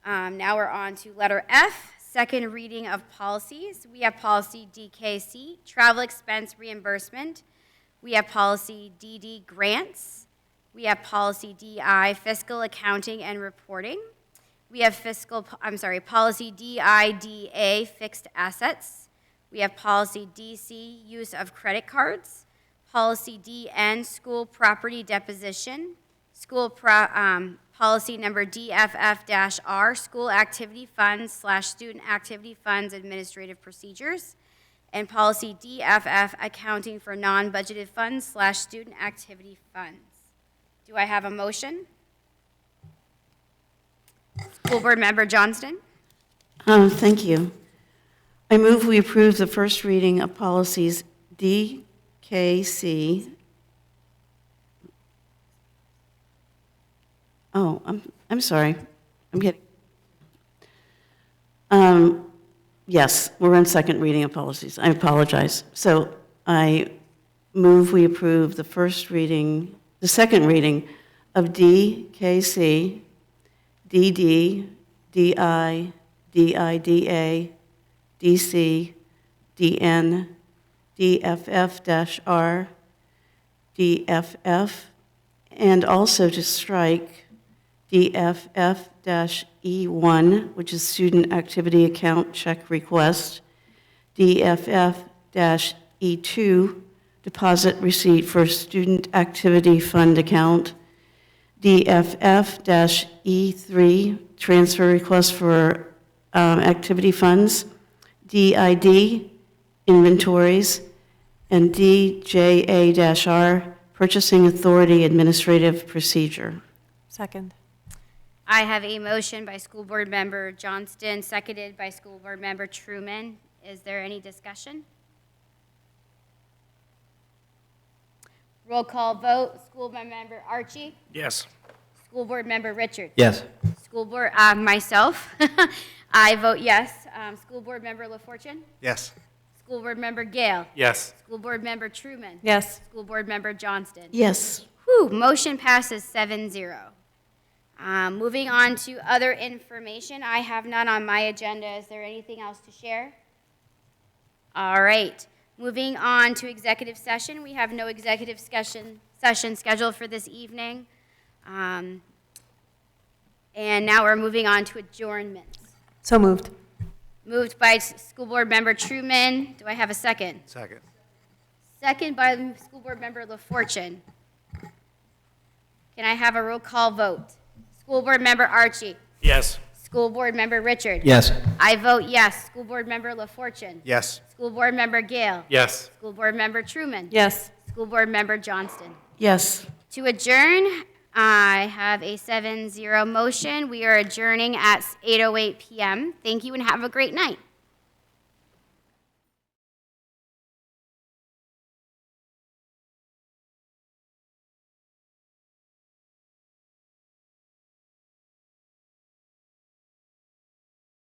Now we're on to letter F, second reading of policies. We have policy DKC, travel expense reimbursement. We have policy DD, grants. We have policy DI, fiscal accounting and reporting. We have policy DIDA, fixed assets. We have policy DC, use of credit cards. Policy DN, school property deposition. Policy number DFF-R, school activity funds / student activity funds administrative procedures. And policy DFF, accounting for non-budgeted funds / student activity funds. Do I have a motion? School Board Member Johnston? Thank you. I move we approve the first reading of policies DKC. Oh, I'm sorry. I'm getting. Yes, we're on second reading of policies. I apologize. So I move we approve the second reading of DKC, DD, DI, DIDA, DC, DN, DFF-R, DFF, and also to strike DFF-E1, which is student activity account check request, DFF-E2, deposit receipt for student activity fund account, DFF-E3, transfer request for activity funds, DID, inventories, and DJA-R, purchasing authority administrative procedure. Second. I have a motion by School Board Member Johnston, seconded by School Board Member Truman. Is there any discussion? Roll call vote. School Board Member Archie? Yes. School Board Member Richard? Yes. School Board, myself, I vote yes. School Board Member LaFortune? Yes. School Board Member Gale? Yes. School Board Member Truman? Yes. School Board Member Johnston? Yes. Whew, motion passes 7-0. Moving on to other information, I have none on my agenda. Is there anything else to share? All right. Moving on to executive session, we have no executive session scheduled for this evening. And now we're moving on to adjournments. So moved. Moved by School Board Member Truman. Do I have a second? Second. Second by School Board Member LaFortune. Can I have a roll call vote? School Board Member Archie. Yes. School Board Member Richard. Yes. I vote yes. School Board Member LaFortune. Yes. School Board Member Gale. Yes. School Board Member Truman. Yes. School Board Member Johnston. Yes. To adjourn, I have a 7-0 motion. We are adjourning at 8:08 p.m. Thank you and have a great night.